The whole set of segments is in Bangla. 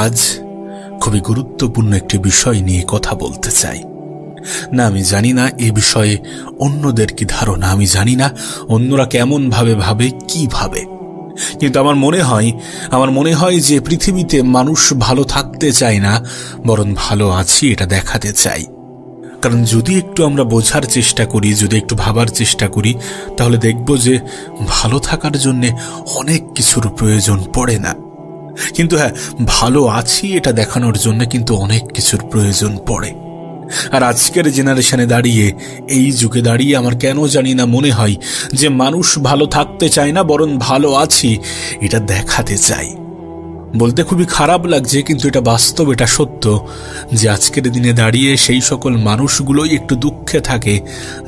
আজ খুবই গুরুত্বপূর্ণ একটি বিষয় নিয়ে কথা বলতে চাই। না, আমি জানি না এ বিষয়ে অন্যদের কি ধারণা, আমি জানি না অন্যরা কেমন ভাবে কি ভাবে, কিন্তু আমার মনে হয় যে পৃথিবীতে মানুষ ভালো থাকতে চায় না, বরং ভালো আছি এটা দেখাতে চাই। কারণ যদি একটু আমরা বোঝার চেষ্টা করি, যদি একটু ভাবার চেষ্টা করি, তাহলে দেখব যে ভালো থাকার জন্য অনেক কিছুর প্রয়োজন পড়ে না, কিন্তু হ্যাঁ, ভালো আছি এটা দেখানোর জন্য কিন্তু অনেক কিছুর প্রয়োজন পড়ে। আর আজকের জেনারেশনে দাঁড়িয়ে, এই যুগে দাঁড়িয়ে আমার কেন জানি না মনে হয় যে মানুষ ভালো থাকতে চায় না, বরং ভালো আছি এটা দেখাতে চাই। বলতে খুবই খারাপ লাগছে, কিন্তু এটা বাস্তব, এটা সত্য যে আজকের দিনে দাঁড়িয়ে সেই সকল মানুষগুলোই একটু দুঃখে থাকে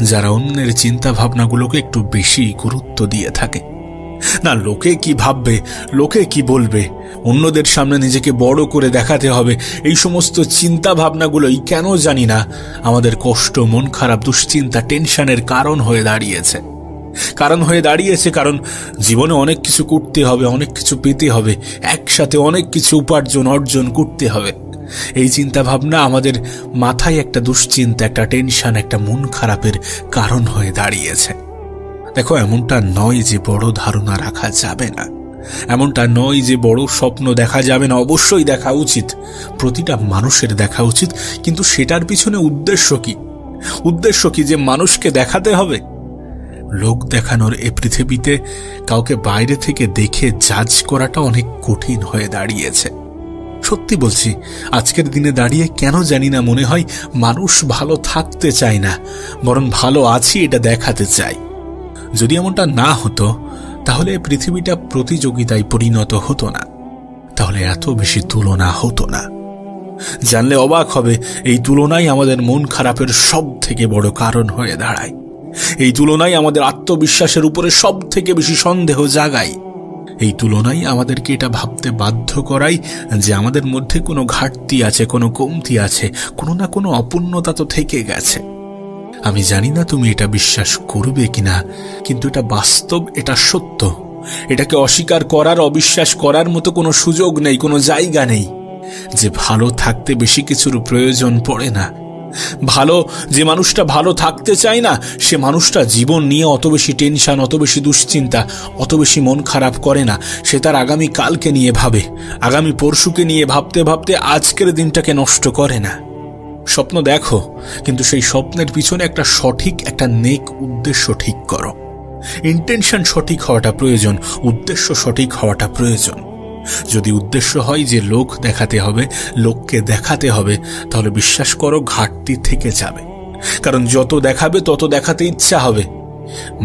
যারা অন্যের চিন্তা ভাবনাগুলোকে একটু বেশি গুরুত্ব দিয়ে থাকে। না, লোকে কি ভাববে, লোকে কি বলবে, অন্যদের সামনে নিজেকে বড় করে দেখাতে হবে, এই সমস্ত চিন্তা ভাবনাগুলোই কেন জানি না আমাদের কষ্ট, মন খারাপ, দুশ্চিন্তা, টেনশনের কারণ হয়ে দাঁড়িয়েছে। কারণ জীবনে অনেক কিছু করতে হবে, অনেক কিছু পেতে হবে, একসাথে অনেক কিছু অর্জন করতে হবে। এই চিন্তা ভাবনা আমাদের মাথায় একটা দুশ্চিন্তা, একটা টেনশন, একটা মন খারাপের কারণ হয়ে দাঁড়িয়েছে। দেখো, এমনটা নয় যে বড় ধারণা রাখা যাবে না, এমনটা নয় যে বড় স্বপ্ন দেখা যাবে না, অবশ্যই দেখা উচিত, প্রতিটা মানুষের দেখা উচিত, কিন্তু সেটার পিছনে উদ্দেশ্য কি যে মানুষকে দেখাতে হবে? লোক দেখানোর এ পৃথিবীতে কাউকে বাইরে থেকে দেখে জাজ করাটা অনেক কঠিন হয়ে দাঁড়িয়েছে। সত্যি বলছি, আজকের দিনে দাঁড়িয়ে কেন জানি না মনে হয় মানুষ ভালো থাকতে চায় না, বরং ভালো আছি এটা দেখাতে চায়। যদি এমনটা না হতো তাহলে পৃথিবীটা প্রতিযোগিতায় পরিণত হতো না, তাহলে এত বেশি তুলনা হতো না। জানলে অবাক হবে, এই তুলনাই আমাদের মন খারাপের সব থেকে বড় কারণ হয়ে দাঁড়ায়। এই তুলনাই আমাদের আত্মবিশ্বাসের উপরে সব থেকে বেশি সন্দেহ জাগায়। এই তুলনাই আমাদেরকে এটা ভাবতে বাধ্য করায় যে আমাদের মধ্যে কোনো ঘাটতি আছে, কোনো কমতি আছে, কোনো না কোনো অপূর্ণতা তো থেকে গেছে। আমি জানি না তুমি এটা বিশ্বাস করবে কিনা, কিন্তু এটা বাস্তব, এটা সত্য। এটাকে অস্বীকার করার, অবিশ্বাস করার মতো কোনো সুযোগ নেই, কোনো জায়গা নেই। যে ভালো থাকতে বেশি কিছুর প্রয়োজন পড়ে না, যে মানুষটা ভালো থাকতে চায় না, সে মানুষটা জীবন নিয়ে অত বেশি টেনশন, অত বেশি দুশ্চিন্তা, অত বেশি মন খারাপ করে না। সে তার আগামী কালকে নিয়ে ভাবে, আগামী পরশুকে নিয়ে ভাবতে ভাবতে আজকের দিনটাকে নষ্ট করে না। স্বপ্ন দেখো, কিন্তু সেই স্বপ্নের পিছনে একটা নেক উদ্দেশ্য ঠিক করো। ইন্টেনশন সঠিক হওয়াটা প্রয়োজন, উদ্দেশ্য সঠিক হওয়াটা প্রয়োজন। যদি উদ্দেশ্য হয় যে লোক দেখাতে হবে, লোককে দেখাতে হবে, তাহলে বিশ্বাস করো ঘাটতি থেকে যাবে। কারণ যত দেখাবে তত দেখাতে ইচ্ছা হবে।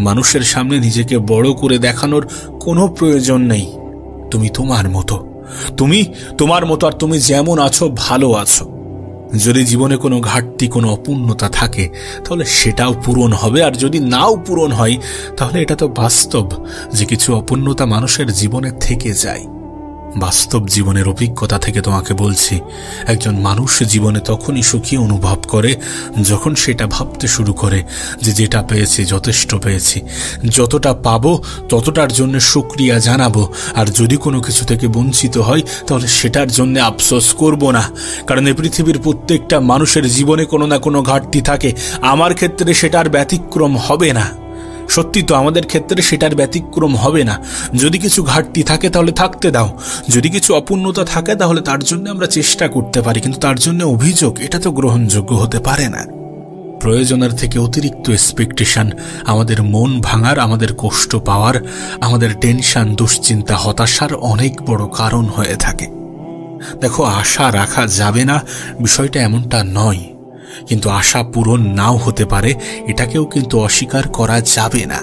মানুষের সামনে নিজেকে বড় করে দেখানোর কোনো প্রয়োজন নেই। তুমি তোমার মতো, আর তুমি যেমন আছো ভালো আছো। যদি জীবনে কোনো ঘাটতি, কোনো অপূর্ণতা থাকে, তাহলে সেটাও পূরণ হবে। আর যদি নাও পূরণ হয়, তাহলে এটা তো বাস্তব যে কিছু অপূর্ণতা মানুষের জীবনে থেকে যায়। বাস্তব জীবনের অভিজ্ঞতা থেকে তোমাকে বলছি, একজন মানুষ জীবনে তখনই সুখী অনুভব করে যখন সেটা ভাবতে শুরু করে যে যেটা পেয়েছি যথেষ্ট পেয়েছি, যতটা পাবো ততটার জন্য শুকরিয়া জানাবো। আর যদি কোনো কিছু থেকে বঞ্চিত হয়, তাহলে সেটার জন্য আফসোস করব না। কারণ এই পৃথিবীর প্রত্যেকটা মানুষের জীবনে কোনো না কোনো ঘাটতি থাকে। আমার ক্ষেত্রে সেটার ব্যতিক্রম হবে না। সত্যি তো, আমাদের ক্ষেত্রে সেটার ব্যতিক্রম হবে না। যদি কিছু ঘাটতি থাকে তাহলে থাকতে দাও, যদি কিছু অপূর্ণতা থাকে তাহলে তার জন্য আমরা চেষ্টা করতে পারি, কিন্তু তার জন্য অভিযোগ, এটা তো গ্রহণযোগ্য হতে পারে না। প্রয়োজনের থেকে অতিরিক্ত এক্সপেকটেশন আমাদের মন ভাঙার, আমাদের কষ্ট পাওয়ার, আমাদের টেনশন, দুশ্চিন্তা, হতাশার অনেক বড় কারণ হয়ে থাকে। দেখো, আশা রাখা যাবে না বিষয়টা এমনটা নয়, কিন্তু আশা পূরণ নাও হতে পারে, এটাকেও কিন্তু অস্বীকার করা যাবে না।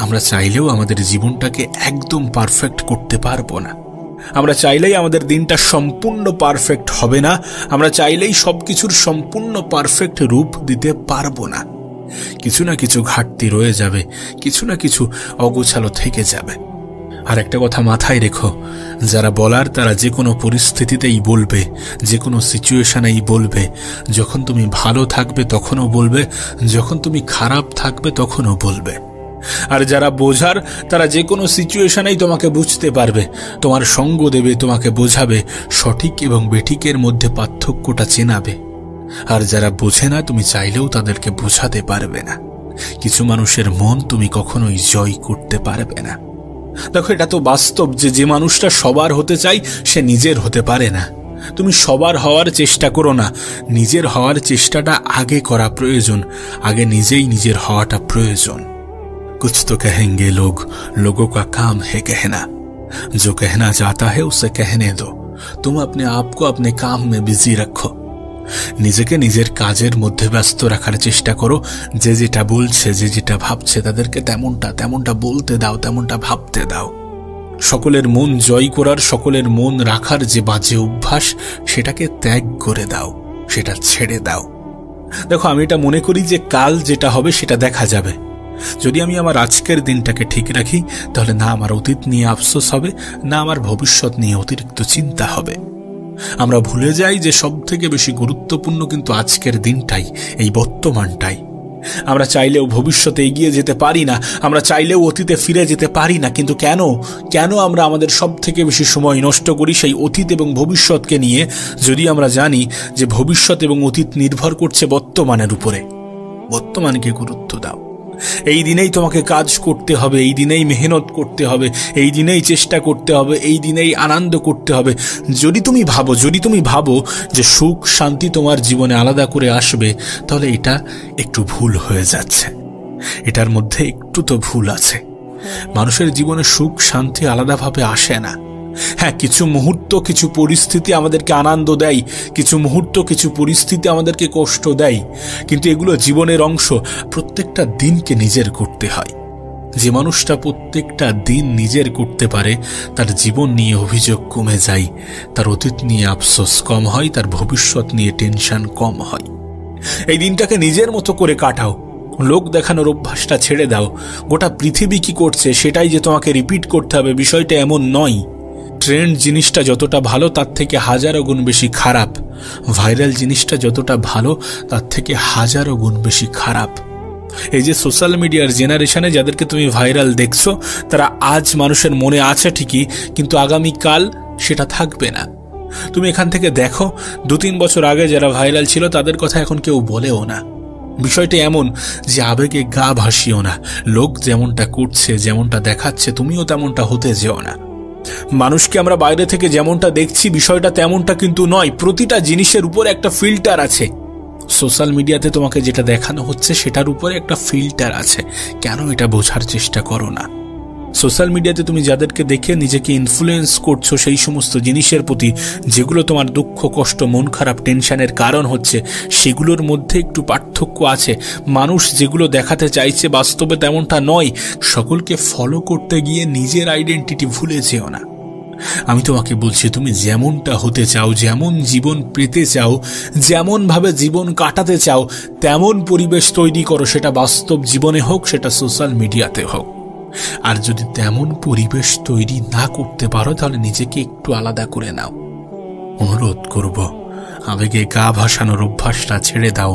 আমরা চাইলেও আমাদের জীবনটাকে একদম পারফেক্ট করতে পারবো না। আমরা চাইলেই আমাদের দিনটা সম্পূর্ণ পারফেক্ট হবে না। আমরা চাইলেই সবকিছুর সম্পূর্ণ পারফেক্ট রূপ দিতে পারবো না। কিছু না কিছু ঘাটতি রয়ে যাবে, কিছু না কিছু অগোছালো থেকে যাবে। আর একটা কথা মাথায় রেখো, যারা বলার তারা যে কোনো পরিস্থিতিতেই বলবে, যে কোনো সিচুয়েশনেই বলবে। যখন তুমি ভালো থাকবে তখনও বলবে, যখন তুমি খারাপ থাকবে তখনও বলবে। আর যারা বোঝার তারা যে কোনো সিচুয়েশনেই তোমাকে বুঝতে পারবে, তোমার সঙ্গ দেবে, তোমাকে বোঝাবে, সঠিক এবং বেঠিকের মধ্যে পার্থক্যটা চেনাবে। আর যারা বোঝে না তুমি চাইলেও তাদেরকে বোঝাতে পারবে না। কিছু মানুষের মন তুমি কখনোই জয় করতে পারবে না। দেখো, এটা তো বাস্তব যে মানুষটা সবার হতে চাই সে নিজের হতে পারে না। তুমি সবার হওয়ার চেষ্টা করো না, নিজের হওয়ার চেষ্টাটা আগে করা প্রয়োজন। আগে নিজেই নিজের হওয়াটা প্রয়োজন। कुछ तो कहेंगे लोग, लोगों का काम है कहना, जो कहना चाहता है उसे कहने दो, तुम अपने आप को अपने काम में बिजी रखो। নিজেকে নিজের কাজের মধ্যে ব্যস্ত রাখার চেষ্টা করো। যে যেটা বলছে, যে যেটা ভাবছে তাদেরকে তেমনটা বলতে দাও, তেমনটা ভাবতে দাও। সকলের মন জয় করার, সকলের মন রাখার যে বাজে অভ্যাস সেটাকে ত্যাগ করে দাও, সেটা ছেড়ে দাও। দেখো, আমি এটা মনে করি যে কাল যেটা হবে সেটা দেখা যাবে। যদি আমি আমার আজকের দিনটাকে ঠিক রাখি তাহলে না আমার অতীত নিয়ে আফসোস হবে, না আমার ভবিষ্যৎ নিয়ে অতিরিক্ত চিন্তা হবে। আমরা ভুলে যাই যে সব থেকে বেশি গুরুত্বপূর্ণ কিন্তু আজকের দিনটাই, এই বর্তমানটাই। আমরা চাইলেও ভবিষ্যতে এগিয়ে যেতে পারি না, আমরা চাইলেও অতীতে ফিরে যেতে পারি না। কিন্তু কেন আমরা আমাদের সব থেকে বেশি সময় নষ্ট করি সেই অতীত এবং ভবিষ্যৎকে নিয়ে, যদি আমরা জানি যে ভবিষ্যৎ এবং অতীত নির্ভর করছে বর্তমানের উপরে। বর্তমানকে গুরুত্ব দাও। এই দিনেই তোমাকে কাজ করতে হবে, এই দিনেই মেহনত করতে হবে, এই দিনেই চেষ্টা করতে হবে, এই দিনেই আনন্দ করতে হবে। যদি তুমি ভাবো যে সুখ শান্তি তোমার জীবনে আলাদা করে আসবে, তাহলে এটা একটু ভুল হয়ে যাচ্ছে। এটার মধ্যে একটু তো ভুল আছে। মানুষের জীবনে সুখ শান্তি আলাদাভাবে আসে না। হ্যাঁ, কিছু মুহূর্ত কিছু পরিস্থিতি আমাদেরকে আনন্দ দেয়, কিছু মুহূর্ত কিছু পরিস্থিতি আমাদেরকে কষ্ট দেয়, কিন্তু এগুলো জীবনের অংশ। প্রত্যেকটা দিনকে নিজের করতে হয়। যে মানুষটা প্রত্যেকটা দিন নিজের করতে পারে তার জীবন নিয়ে অভিযোগ কমে যায়, তার অতীত নিয়ে আফসোস কম হয়, তার ভবিষ্যৎ নিয়ে টেনশন কম হয়। এই দিনটাকে নিজের মতো করে কাটাও। লোক দেখানোর অভ্যাসটা ছেড়ে দাও। গোটা পৃথিবী কি করছে সেটাই যে তোমাকে রিপিট করতে হবে বিষয়টা এমন নয়। ট্রেন্ড জিনিসটা যতটা ভালো তার থেকে হাজারো গুণ বেশি খারাপ। ভাইরাল জিনিসটা যতটা ভালো তার থেকে হাজারো গুণ বেশি খারাপ। এই যে সোশ্যাল মিডিয়ার জেনারেশনে যাদেরকে তুমি ভাইরাল দেখছো, তারা আজ মানুষের মনে আছে ঠিকই, কিন্তু আগামীকাল সেটা থাকবে না। তুমি এখান থেকে দেখো, 2-3 বছর আগে যারা ভাইরাল ছিল তাদের কথা এখন কেউ বলেও না। বিষয়টা এমন যে আবেগে গা ভাসিও না। লোক যেমনটা করছে, যেমনটা দেখাচ্ছে, তুমিও তেমনটা হতে যেও না। মানুষকে আমরা বাইরে থেকে যেমনটা দেখছি বিষয়টা তেমনটা কিন্তু নয়। প্রতিটা জিনিসের উপর একটা ফিল্টার আছে। সোশ্যাল মিডিয়াতে তোমাকে যেটা দেখানো হচ্ছে সেটার উপরে একটা ফিল্টার আছে। কেন এটা বোঝার চেষ্টা করো না? সোশ্যাল মিডিয়াতে তুমি যাদেরকে দেখে নিজেকে ইনফ্লুয়েন্স করছো সেই সমস্ত জিনিসের প্রতি, যেগুলো তোমার দুঃখ কষ্ট মন খারাপ টেনশনের কারণ হচ্ছে, সেগুলোর মধ্যে একটু পার্থক্য আছে। মানুষ যেগুলো দেখাতে চাইছে বাস্তবে তেমনটা নয়। সকলকে ফলো করতে গিয়ে নিজের আইডেন্টিটি ভুলে যেও না। আমি তোমাকে বলছি, তুমি যেমনটা হতে চাও, যেমন জীবন পেতে চাও, যেমন ভাবে জীবন কাটাতে চাও, তেমন পরিবেশ তৈরি করো। সেটা বাস্তব জীবনে হোক, সেটা সোশ্যাল মিডিয়াতে হোক। আর যদি তেমন পরিবেশ তৈরি না করতে পারো তাহলে নিজেকে একটু আলাদা করে নাও। অনুরোধ করব, আবেগে গা ভাসানোর অভ্যাসটা ছেড়ে দাও।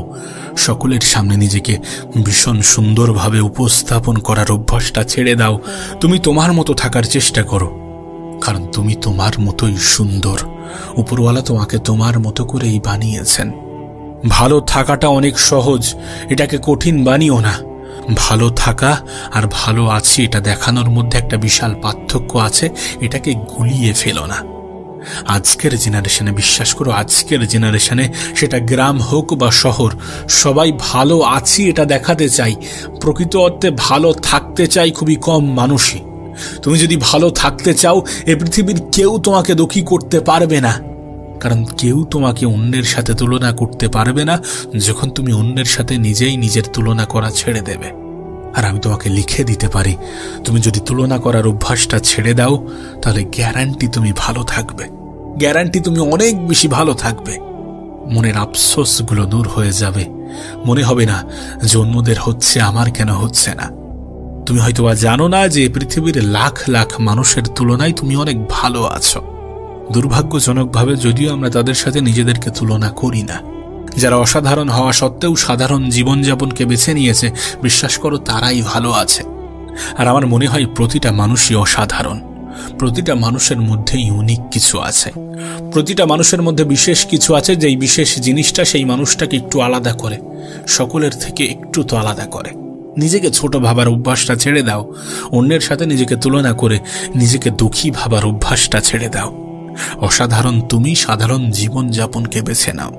সকলের সামনে নিজেকে ভীষণ সুন্দরভাবে উপস্থাপন করার অভ্যাসটা ছেড়ে দাও। তুমি তোমার মতো থাকার চেষ্টা করো, কারণ তুমি তোমার মতোই সুন্দর। উপরওয়ালা তোমাকে তোমার মতো করেই বানিয়েছেন। ভালো থাকাটা অনেক সহজ, এটাকে কঠিন বানিও না। ভালো থাকা আর ভালো আছি এটা দেখানোর মধ্যে একটা বিশাল পার্থক্য আছে। এটাকে গুলিয়ে ফেলো না। আজকের জেনারেশনে, বিশ্বাস করো, আজকের জেনারেশনে সেটা গ্রাম হোক বা শহর, সবাই ভালো আছি এটা দেখাতে চাই। প্রকৃত অর্থে ভালো থাকতে চাই খুবই কম মানুষই। তুমি যদি ভালো থাকতে চাও, এ পৃথিবীর কেউ তোমাকে দুঃখী করতে পারবে না, কারণ কেউ তোমাকে অন্যের সাথে তুলনা করতে পারবে না যখন তুমি অন্যের সাথে নিজেই নিজের তুলনা করা ছেড়ে দেবে। আর আমি তোমাকে লিখে দিতে পারি, তুমি যদি তুলনা করার অভ্যাসটা ছেড়ে দাও তাহলে গ্যারান্টি তুমি ভালো থাকবে, গ্যারান্টি তুমি অনেক বেশি ভালো থাকবে। মনের আফসোসগুলো দূর হয়ে যাবে। মনে হবে না যে অন্যদের হচ্ছে, আমার কেন হচ্ছে না। তুমি হয়তো জানো না যে পৃথিবীর লাখ লাখ মানুষের তুলনায় তুমি অনেক ভালো আছো। দুর্ভাগ্যজনকভাবে যদিও আমরা তাদের সাথে নিজেদেরকে তুলনা করি না। যারা অসাধারণ হওয়া সত্ত্বেও সাধারণ জীবনযাপনকে বেছে নিয়েছে, বিশ্বাস করো তারাই ভালো আছে। আর আমার মনে হয় প্রতিটা মানুষই অসাধারণ। প্রতিটা মানুষের মধ্যে ইউনিক কিছু আছে, প্রতিটা মানুষের মধ্যে বিশেষ কিছু আছে, যেই বিশেষ জিনিসটা সেই মানুষটাকে একটু আলাদা করে, সকলের থেকে একটু তো আলাদা করে। নিজেকে ছোট ভাবার অভ্যাসটা ছেড়ে দাও, অন্যের সাথে নিজেকে তুলনা করে নিজেকে দুঃখী ভাবার অভ্যাসটা ছেড়ে দাও। অসাধারণ তুমি সাধারণ জীবন যাপনকে বেছে নাও।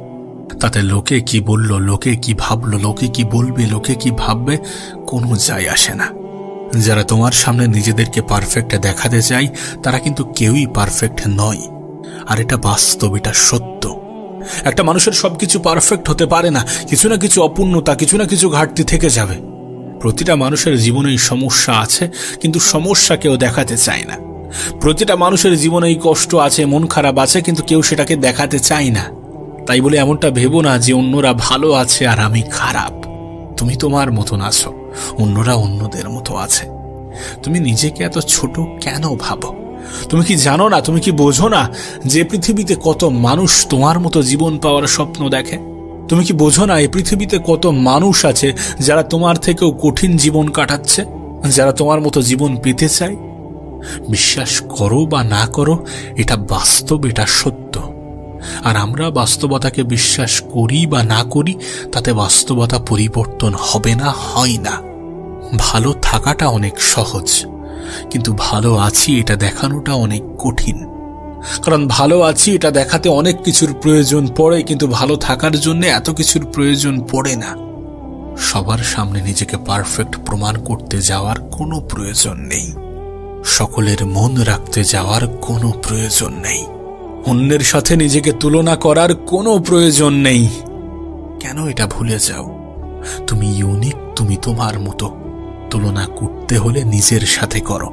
তাতে লোকে কি বলল, লোকে কি ভাবলো, লোকে কি বলবে, লোকে কি ভাববে, কোনো যায় আসে না। যারা তোমার সামনে নিজেদেরকে পারফেক্ট দেখাতে চায় তারা কিন্তু কেউই পারফেক্ট নয়। আর এটা বাস্তব, এটা সত্য। একটা মানুষের সবকিছু পারফেক্ট হতে পারে না, কিছু না কিছু অপূর্ণতা, কিছু না কিছু ঘাটতি থেকে যাবে। প্রতিটা মানুষের জীবনেই সমস্যা আছে, কিন্তু সমস্যা কেউ দেখাতে চায় না। প্রতিটা মানুষের জীবনেই কষ্ট আছে, মন খারাপ আছে, কিন্তু কেউ সেটাকে দেখাতে চায় না। তাই বলে এমনটা ভেবো না যে অন্যরা ভালো আছে আর আমি খারাপ। তুমি তোমার মতন আছো, অন্যরা অন্যদের মতো আছে। তুমি নিজেকে এত ছোট কেন ভাবো? তুমি কি জানো না, তুমি কি বোঝো না যে পৃথিবীতে কত মানুষ তোমার মতো জীবন পাওয়ার স্বপ্ন দেখে? তুমি কি বোঝো না এই পৃথিবীতে কত মানুষ আছে যারা তোমার থেকেও কঠিন জীবন কাটাচ্ছে, যারা তোমার মতো জীবন পেতে চায়? বিশ্বাস করো বা না করো, এটা বাস্তব, এটা সত্য। আর আমরা বাস্তবতাকে বিশ্বাস করি বা না করি, তাতে বাস্তবতা পরিবর্তন হবে না, হয় না। ভালো থাকাটা অনেক সহজ, কিন্তু ভালো আছি এটা দেখানোটা অনেক কঠিন। কারণ ভালো আছি এটা দেখাতে অনেক কিছুর প্রয়োজন পড়ে, কিন্তু ভালো থাকার জন্য এত কিছুর প্রয়োজন পড়ে না। সবার সামনে নিজেকে পারফেক্ট প্রমাণ করতে যাওয়ার কোনো প্রয়োজন নেই, সকলের মন রাখতে যাওয়ার কোনো প্রয়োজন নেই, অন্যের সাথে নিজেকে তুলনা করার কোনো প্রয়োজন নেই। কেন এটা ভুলে যাও? তুমি ইউনিক, তুমি তোমার মতো। তুলনা করতে হলে নিজের সাথে করো,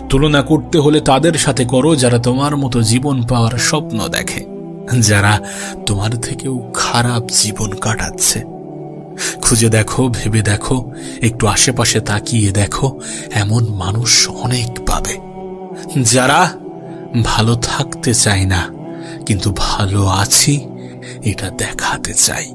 তুলনা করতে হলে তাদের সাথে করো যারা তোমার মতো জীবন পাওয়ার স্বপ্ন দেখে, যারা তোমার থেকেও খারাপ জীবন কাটাচ্ছে। খুঁজে দেখো, ভেবে দেখো, একটু আশেপাশে তাকিয়ে দেখো, এমন মানুষ অনেক পাবে যারা ভালো থাকতে চায় না, কিন্তু ভালো আছি এটা দেখাতে চাই।